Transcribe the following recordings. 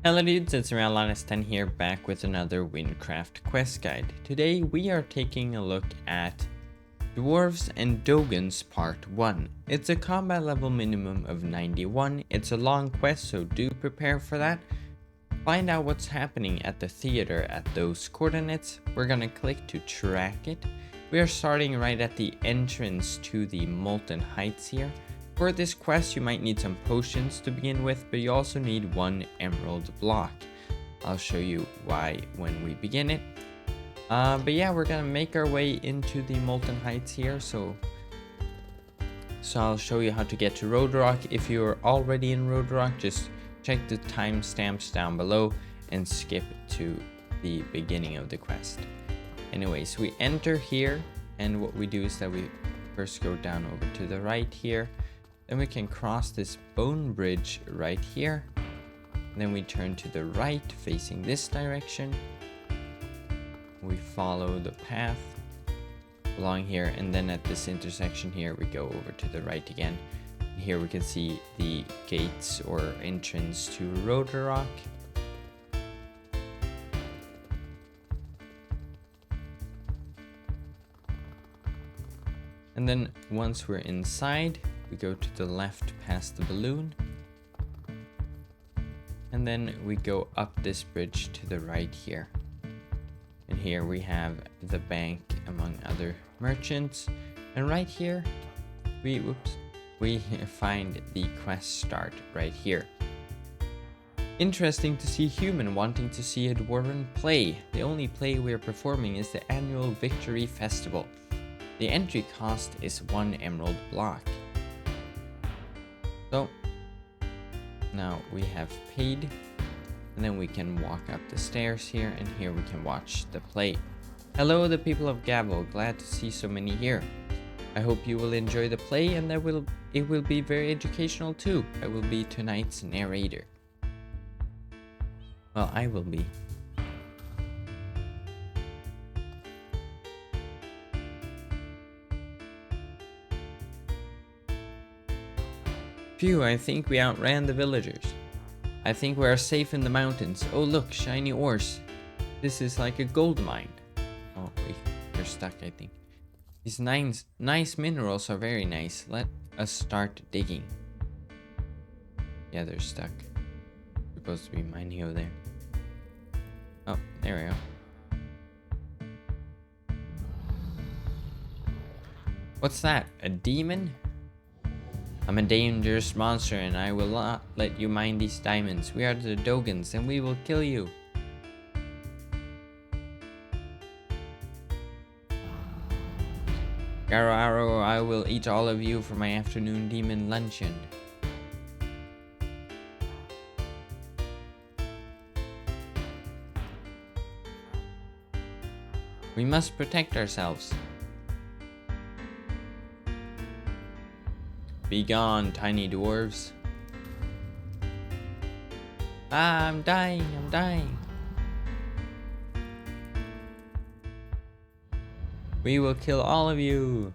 Hello dudes, it's Around10 here, back with another Wynncraft quest guide. Today we are taking a look at Dwarves and Doguns Part 1. It's a combat level minimum of 91, it's a long quest, so do prepare for that. Find out what's happening at the theater at those coordinates. We're gonna click to track it. We are starting right at the entrance to the Molten Heights here. For this quest, you might need some potions to begin with, but you also need one emerald block. I'll show you why when we begin it. But yeah, we're gonna make our way into the Molten Heights here, so I'll show you how to get to Road Rock. If you're already in Road Rock, just check the timestamps down below and skip to the beginning of the quest. Anyways, we enter here, and what we do is that we first go down over to the right here. Then we can cross this bone bridge right here. Then we turn to the right, facing this direction. We follow the path along here, and then at this intersection here, we go over to the right again. And here we can see the gates or entrance to Road Rock. And then once we're inside, we go to the left past the balloon, and then we go up this bridge to the right here. And here we have the bank among other merchants, and right here we find the quest start right here. Interesting to see human wanting to see a dwarven play. The only play we are performing is the annual Victory Festival. The entry cost is 1 emerald block. So now we have paid, and then we can walk up the stairs here, and here we can watch the play. Hello the people of Gabo, glad to see so many here. I hope you will enjoy the play, and it will be very educational too. I will be tonight's narrator. Well, I will be. Phew, I think we outran the villagers. I think we are safe in the mountains. Oh look, shiny ores. This is like a gold mine. Oh wait, we're stuck I think. These nice minerals are very nice. Let us start digging. Yeah, they're stuck. Supposed to be mining over there. Oh, there we go. What's that? A demon? I'm a dangerous monster, and I will not let you mine these diamonds. We are the Doguns, and we will kill you. Garo Arrow, I will eat all of you for my afternoon demon luncheon. We must protect ourselves. Be gone, tiny dwarves. Ah, I'm dying. We will kill all of you.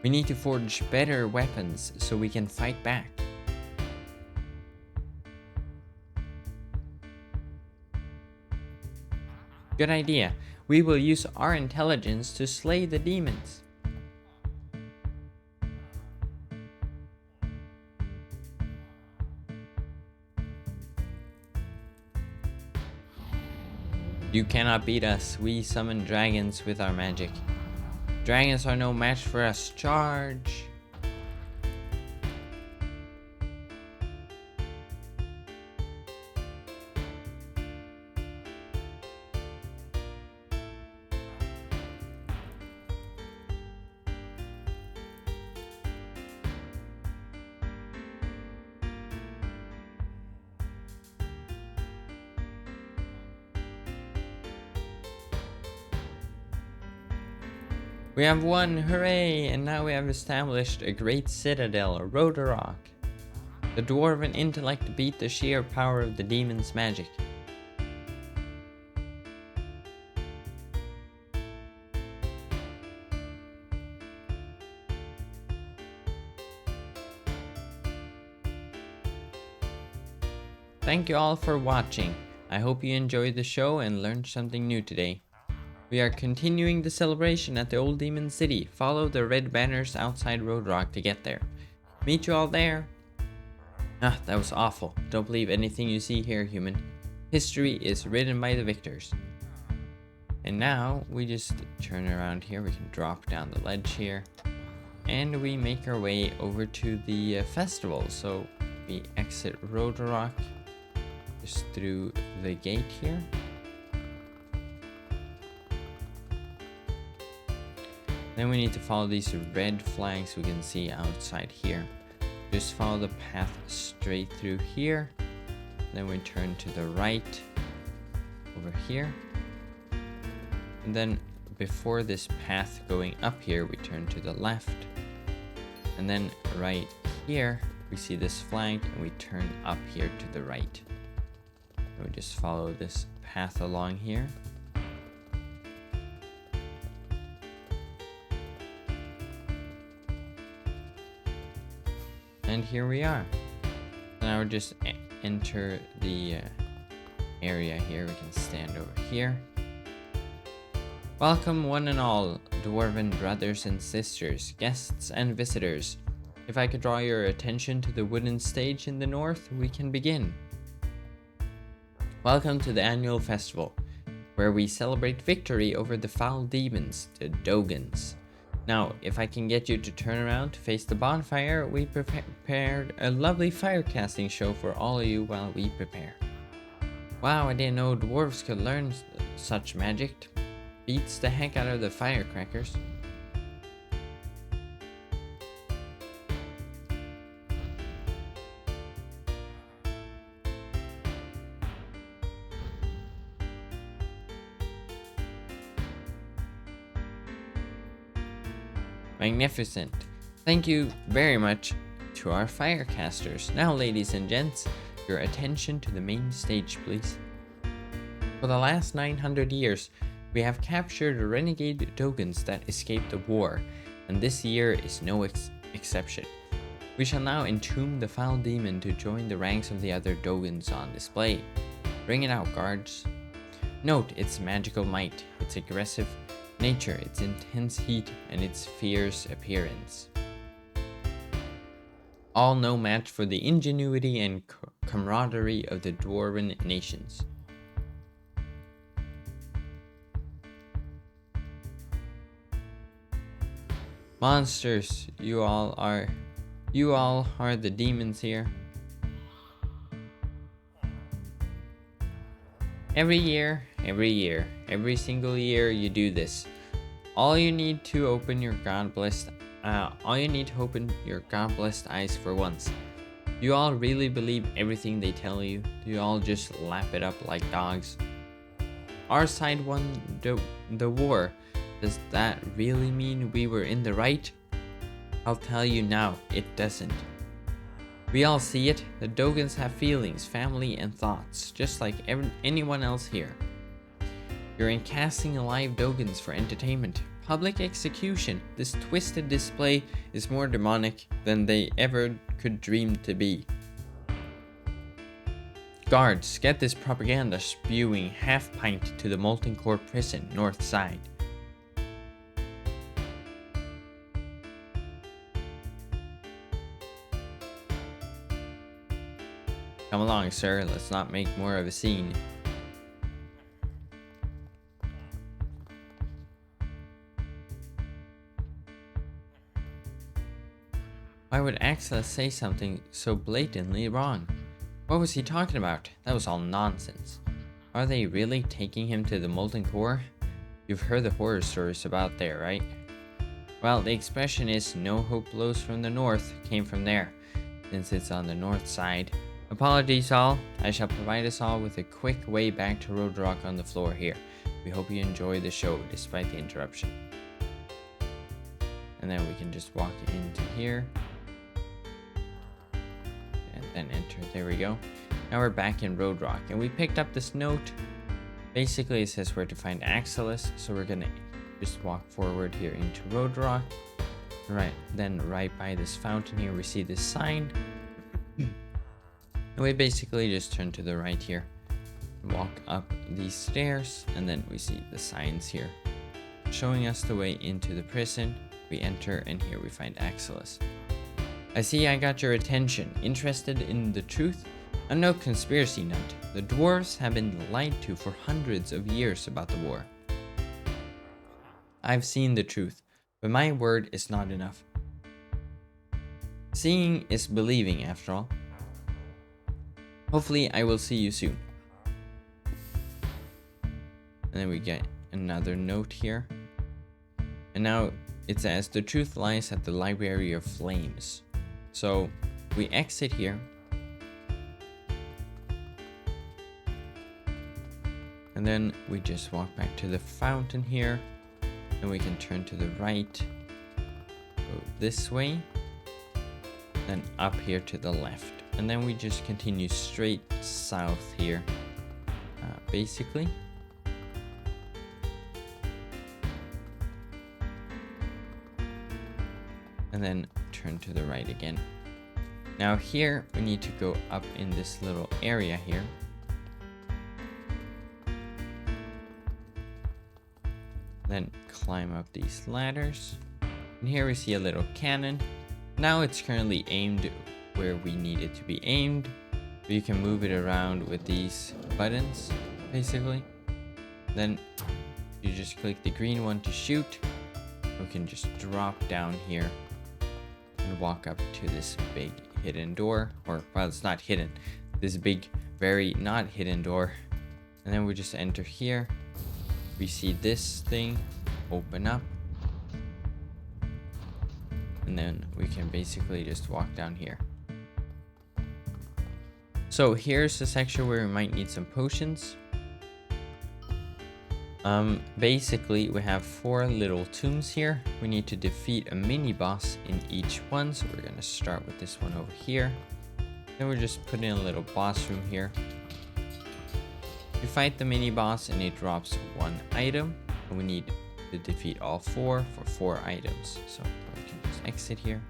We need to forge better weapons so we can fight back. Good idea. We will use our intelligence to slay the demons. You cannot beat us. We summon dragons with our magic. Dragons are no match for us. Charge! We have won, hooray! And now we have established a great citadel, Road Rock. The dwarven intellect beat the sheer power of the demon's magic. thank you all for watching. I hope you enjoyed the show and learned something new today. We are continuing the celebration at the Old Demon City. Follow the red banners outside Road Rock to get there. Meet you all there. Ah, that was awful. Don't believe anything you see here, human. History is written by the victors. And now we just turn around here. We can drop down the ledge here. And we make our way over to the festival. So we exit Road Rock just through the gate here. Then we need to follow these red flags we can see outside here. Just follow the path straight through here. Then we turn to the right over here. And then before this path going up here, we turn to the left. And then right here, we see this flag and we turn up here to the right. And we just follow this path along here. And here we are. Now we're just enter the area here. We can stand over here. Welcome one and all, Dwarven brothers and sisters, guests and visitors. If I could draw your attention to the wooden stage in the north, we can begin. Welcome to the annual festival, where we celebrate victory over the foul demons, the Doguns. Now, if I can get you to turn around to face the bonfire, we prepared a lovely fire casting show for all of you while we prepare. Wow, I didn't know dwarves could learn such magic. Beats the heck out of the firecrackers. Magnificent. Thank you very much to our firecasters. Now, ladies and gents, your attention to the main stage, please. For the last 900 years, we have captured renegade Doguns that escaped the war, and this year is no exception. We shall now entomb the foul demon to join the ranks of the other Doguns on display. Bring it out, guards. Note its magical might, its aggressive nature, its intense heat, and its fierce appearance. All no match for the ingenuity and camaraderie of the Dwarven nations. Monsters, you all are the demons here. Every single year you do this. All you need to open your God-blessed eyes for once. Do you all really believe everything they tell you? Do you all just lap it up like dogs? Our side won the war. Does that really mean we were in the right? I'll tell you now, it doesn't. We all see it. The Doguns have feelings, family, and thoughts, just like anyone else here. You're casting alive Doguns for entertainment. Public execution. This twisted display is more demonic than they ever could dream to be. Guards, get this propaganda spewing half pint to the Molten Core prison, north side. Come along, sir. Let's not make more of a scene. Why would Axelus say something so blatantly wrong? What was he talking about? That was all nonsense. Are they really taking him to the Molten Core? You've heard the horror stories about there, right? Well, the expression is "no hope blows from the north" came from there, since it's on the north side. Apologies all, I shall provide us all with a quick way back to Road Rock on the floor here. We hope you enjoy the show despite the interruption. And then we can just walk into here. And then enter, there we go. Now we're back in Road Rock and we picked up this note. Basically it says where to find Axelus, so we're gonna just walk forward here into Road Rock. Right, then right by this fountain here we see this sign. And we basically just turn to the right here, walk up these stairs, and then we see the signs here showing us the way into the prison. We enter, and here we find Axelus. I see I got your attention. Interested in the truth? I'm no conspiracy nut. The dwarves have been lied to for hundreds of years about the war. I've seen the truth, but my word is not enough. Seeing is believing, after all. Hopefully I will see you soon. And then we get another note here. And now it says the truth lies at the Library of Flames. So we exit here. And then we just walk back to the fountain here. And we can turn to the right. Go this way. Then up here to the left. And then we just continue straight south here. Basically. And then turn to the right again. Now here we need to go up in this little area here. Then climb up these ladders. And here we see a little cannon. Now it's currently aimed where we need it to be aimed. But you can move it around with these buttons, basically. Then you just click the green one to shoot. We can just drop down here and walk up to this big hidden door. Or, well, it's not hidden. This big, very not hidden door. And then we just enter here. We see this thing open up. And then we can basically just walk down here. So here's the section where we might need some potions. Basically we have 4 little tombs here. We need to defeat a mini boss in each one. So we're gonna start with this one over here. Then we're just putting in a little boss room here. You fight the mini boss and it drops 1 item. And we need to defeat all 4 for 4 items. So we can just exit here.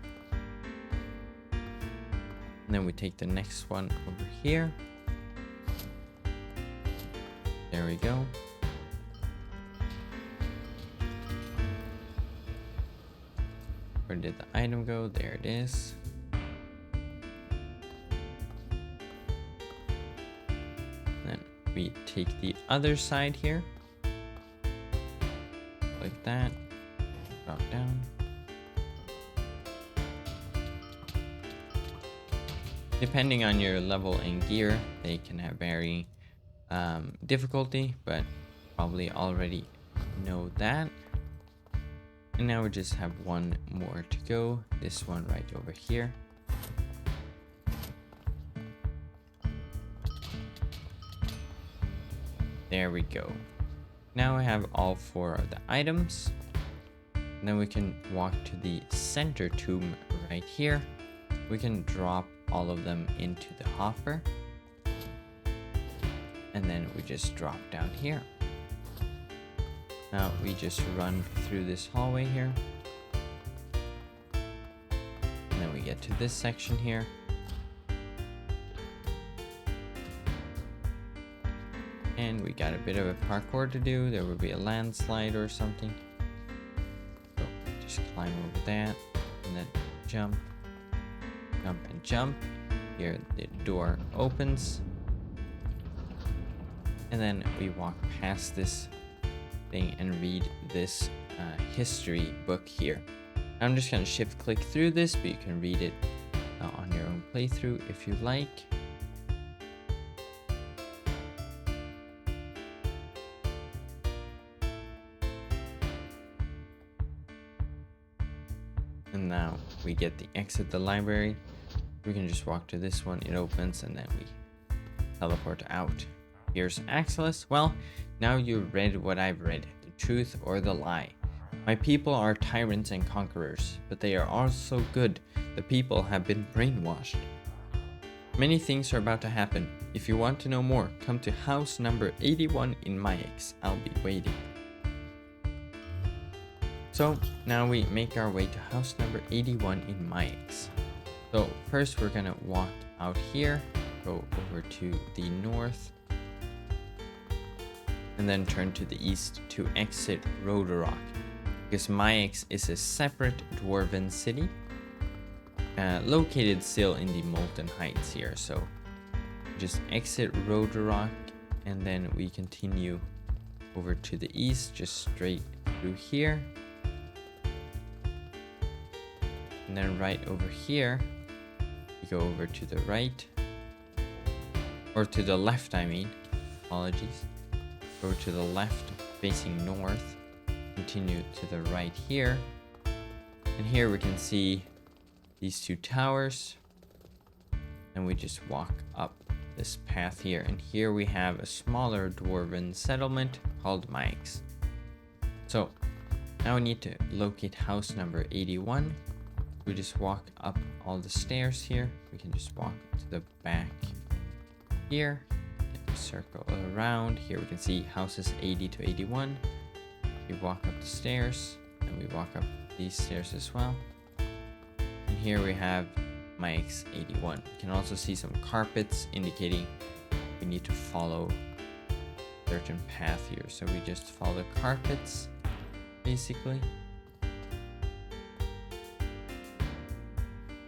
And then we take the next one over here. There we go. Where did the item go? There it is. Then we take the other side here. Like that. Drop down. Depending on your level and gear, they can have varying difficulty, but probably already know that. And now we just have 1 more to go. This one right over here. There we go. Now we have all 4 of the items. And then we can walk to the center tomb right here. We can drop all of them into the hopper. And then we just drop down here. Now we just run through this hallway here. And then we get to this section here. And we got a bit of a parkour to do. There will be a landslide or something. So just climb over that and then jump, jump and jump. Here the door opens. And then we walk past this thing and read this history book here. I'm just going to shift click through this, but you can read it on your own playthrough if you like. And now we get the exit the library. We can just walk to this one, it opens, and then we teleport out. Here's Axelus. Well, now you've read what I've read, the truth or the lie. My people are tyrants and conquerors, but they are also good. The people have been brainwashed. Many things are about to happen. If you want to know more, come to house number 81 in Maex. I'll be waiting. So now we make our way to house number 81 in Maex. So first we're gonna walk out here, go over to the north. And then turn to the east to exit Rotorok. Because Maex is a separate dwarven city. Located still in the Molten Heights here. So just exit Rotorok. And then we continue over to the east. Just straight through here. And then right over here, we go over to the right, or to the left, I mean, apologies. Go to the left, facing north, continue to the right here. And here we can see these two towers. And we just walk up this path here. And here we have a smaller dwarven settlement called Maex. So now we need to locate house number 81. We just walk up all the stairs here. We can just walk to the back here. Circle around. Here we can see houses 80 to 81. We walk up the stairs. And we walk up these stairs as well. And here we have Maex 81. You can also see some carpets indicating we need to follow a certain path here. So we just follow the carpets, basically.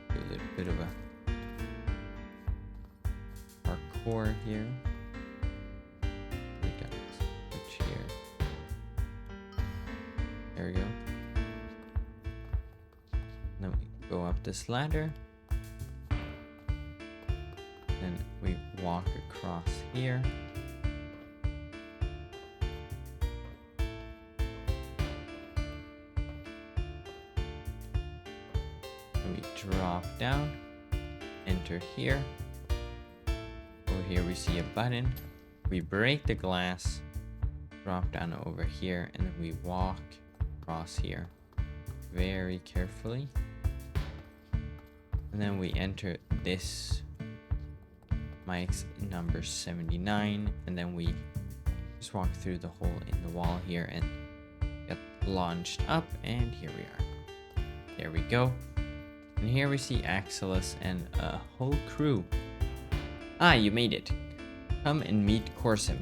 A little bit of a parkour here. We got switch here. There we go. Then we go up this ladder. Then we walk across here. We drop down, enter here. Over here we see a button. We break the glass, drop down over here, and then we walk across here very carefully. And then we enter this Maex number 79, and then we just walk through the hole in the wall here and get launched up, and here we are. There we go. And here we see Axelus and a whole crew. Ah, you made it. Come and meet Corsim.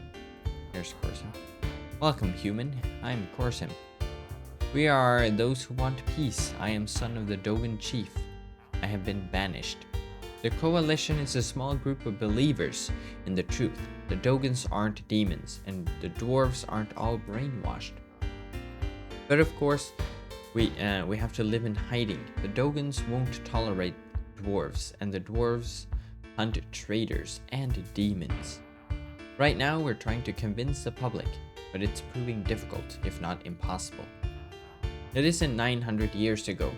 There's Corsim. Welcome, human. I'm Corsim. We are those who want peace. I am son of the Dogun chief. I have been banished. The coalition is a small group of believers in the truth. The Doguns aren't demons, and the dwarves aren't all brainwashed. But of course, we have to live in hiding. The Doguns won't tolerate dwarves, and the dwarves hunt traitors and demons. Right now, we're trying to convince the public, but it's proving difficult, if not impossible. It isn't 900 years ago.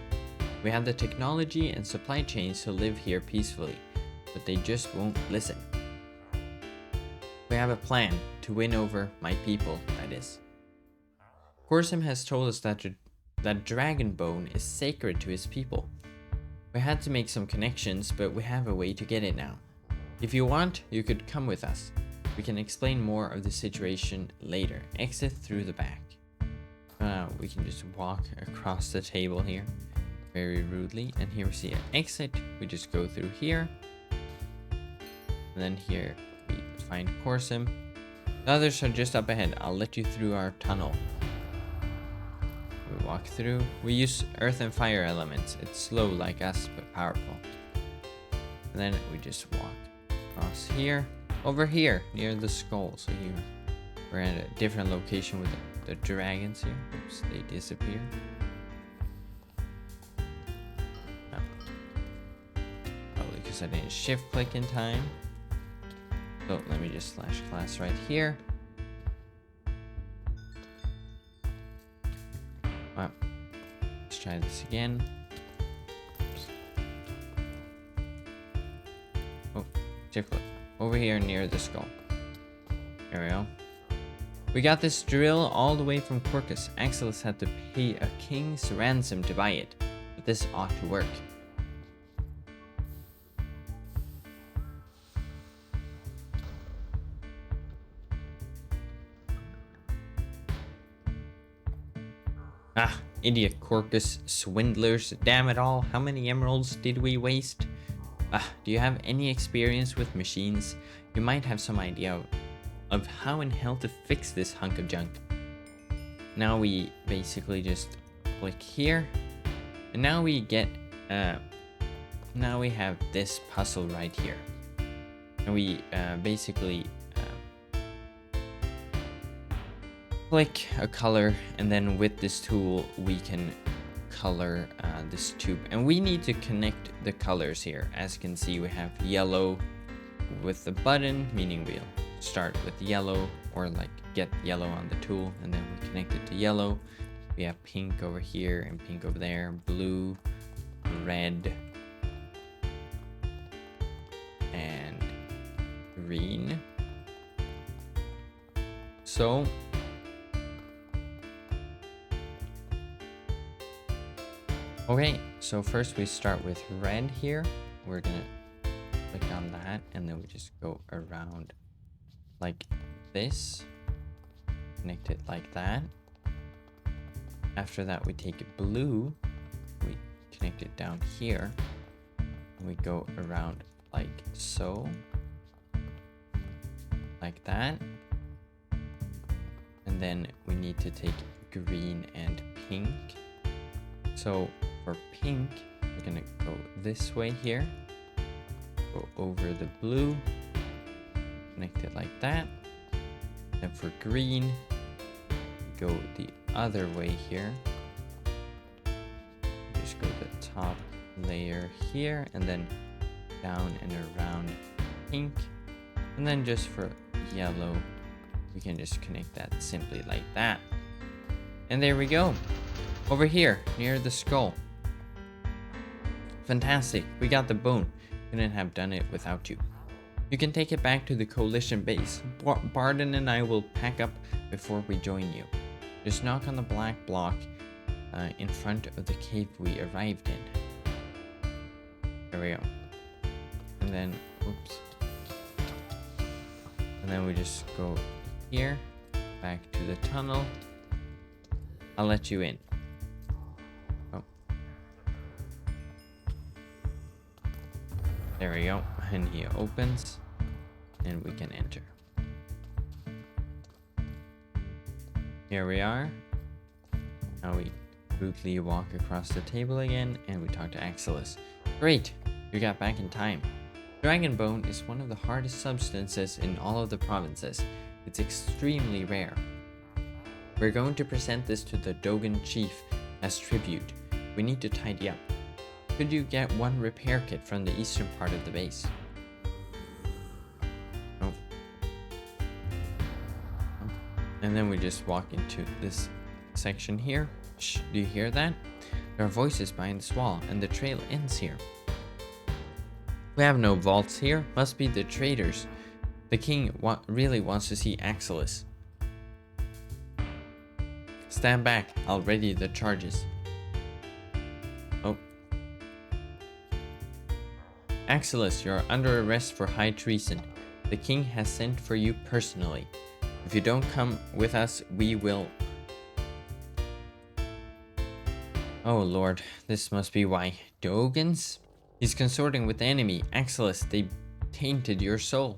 We have the technology and supply chains to live here peacefully, but they just won't listen. We have a plan to win over my people, that is. Corsim has told us that dragon bone is sacred to his people. We had to make some connections, but we have a way to get it now. If you want, you could come with us. We can explain more of the situation later. Exit through the back. We can just walk across the table here very rudely. And here we see an exit. We just go through here. And then here we find Corsim. The others are just up ahead. I'll let you through our tunnel. We walk through. We use earth and fire elements. It's slow like us, but powerful. And then we just walk across here. Over here, near the skull. So here, we're at a different location with the dragons here. Oops, they disappear. Probably because I didn't shift click in time. So let me just slash class right here. Well, let's try this again. Oops. Oh, shift click. Over here near the skull. There we go. We got this drill all the way from Corcus. Axelus had to pay a king's ransom to buy it, but this ought to work. Ah, idiot Corcus swindlers. Damn it all. How many emeralds did we waste? Do you have any experience with machines? You might have some idea of how in hell to fix this hunk of junk. Now we basically just click here, and now we get now we have this puzzle right here, and we basically click a color, and then with this tool we can color this tube, and we need to connect the colors here. As you can see, we have yellow with the button, meaning we'll start with yellow, or like get yellow on the tool, and then we connect it to yellow. We have pink over here and pink over there, blue, red, and green. So okay, so first we start with red here. We're gonna click on that, and then we just go around like this, connect it like that. After that, we take blue, we connect it down here, and we go around like so, like that. And then we need to take green and pink. So for pink, we're gonna go this way here, go over the blue, connect it like that. And for green, go the other way here. Just go the top layer here, and then down and around pink. And then just for yellow, we can just connect that simply like that. And there we go. Over here, near the skull. Fantastic, we got the bone. Couldn't have done it without you. You can take it back to the coalition base. Barden and I will pack up before we join you. Just knock on the black block in front of the cave we arrived in. There we go. And then, whoops. And then we just go here, back to the tunnel. I'll let you in. Oh. There we go. And he opens, and we can enter. Here we are. Now we brutally walk across the table again, and we talk to Axelus. Great, you got back in time. Dragon bone is one of the hardest substances in all of the provinces. It's extremely rare. We're going to present this to the Dogun chief as tribute. We need to tidy up. Could you get one repair kit from the eastern part of the base? Oh. And then we just walk into this section here. Shh, do you hear that? There are voices behind this wall, and the trail ends here. We have no vaults here. Must be the traders. The king really wants to see Axelus. Stand back. I'll ready the charges. Oh. Axelus, you're under arrest for high treason. The king has sent for you personally. If you don't come with us, we will... Oh lord, this must be why. Doguns? He's consorting with the enemy. Axelus, they tainted your soul.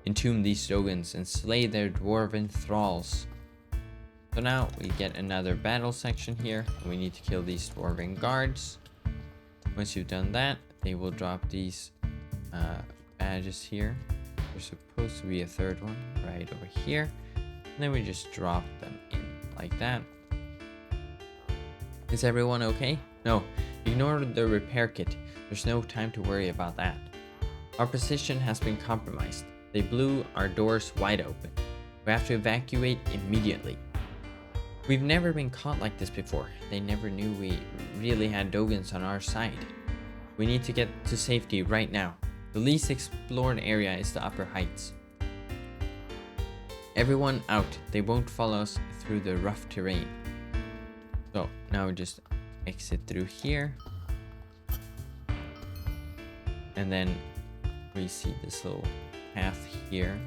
Entomb these Doguns and slay their dwarven thralls. So now we get another battle section here. We need to kill these dwarven guards. Once you've done that, they will drop these badges here. There's supposed to be a third one right over here. And then we just drop them in like that. Is everyone okay? No, ignore the repair kit. There's no time to worry about that. Our position has been compromised. They blew our doors wide open. We have to evacuate immediately. We've never been caught like this before. They never knew we really had Doguns on our side. We need to get to safety right now. The least explored area is the upper heights. Everyone out. They won't follow us through the rough terrain. So now we just exit through here. And then we see this little path here.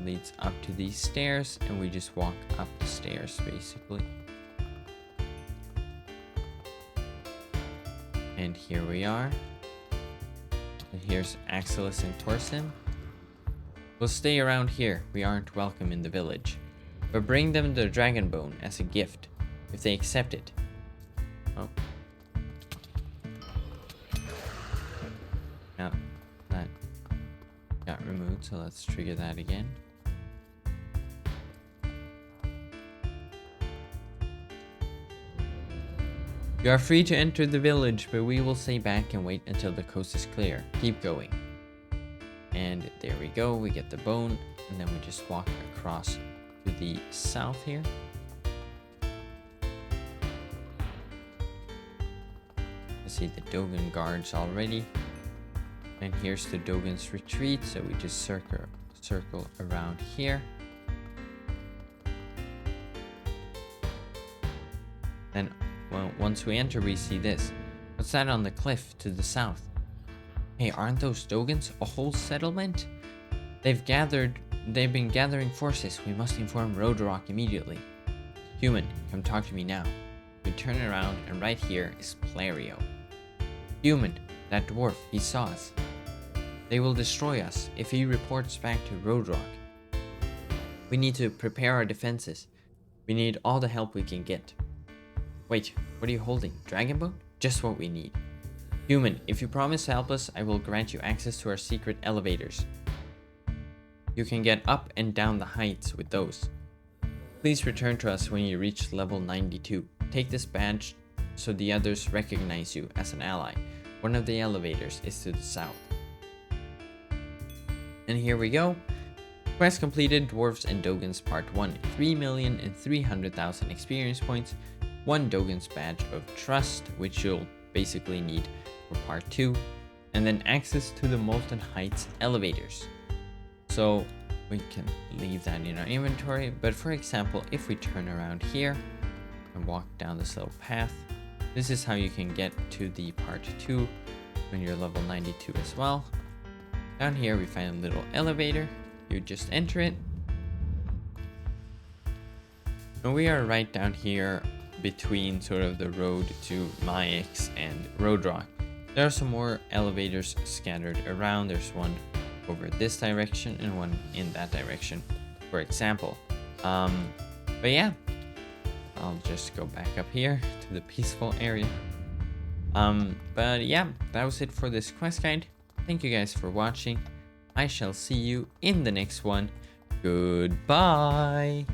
Leads up to these stairs, and we just walk up the stairs basically. And here we are. And here's Axelus and Torsim. We'll stay around here. We aren't welcome in the village. But bring them the dragon bone as a gift, if they accept it. Oh. Now, that got removed, so let's trigger that again. You are free to enter the village, but we will stay back and wait until the coast is clear. Keep going. And there we go, we get the bone, and then we just walk across to the south here. I see the Dogun guards already. And here's the Dogun's retreat, so we just circle around here. Then once we enter, we see this. What's that on the cliff to the south? Hey, aren't those Doguns a whole settlement? They've been gathering forces. We must inform Roadrock immediately. Human, come talk to me now. We turn around and right here is Plario. Human, that dwarf, he saw us. They will destroy us if he reports back to Roadrock. We need to prepare our defenses. We need all the help we can get. Wait, what are you holding? Dragon bone? Just what we need. Human, if you promise to help us, I will grant you access to our secret elevators. You can get up and down the heights with those. Please return to us when you reach level 92. Take this badge so the others recognize you as an ally. One of the elevators is to the south. And here we go. Quest completed, Dwarves and Doguns Part 1. 3,300,000 experience points. 1 Dogun's badge of trust, which you'll basically need for Part 2. And then access to the Molten Heights elevators. So we can leave that in our inventory. But for example, if we turn around here and walk down this little path, this is how you can get to the Part 2 when you're level 92 as well. Down here we find a little elevator. You just enter it. And we are right down here between sort of the road to Maex and Roadrock. There are some more elevators scattered around. There's one over this direction and one in that direction, for example. But yeah, I'll just go back up here to the peaceful area. But yeah, that was it for this quest guide. Thank you guys for watching. I shall see you in the next one. Goodbye.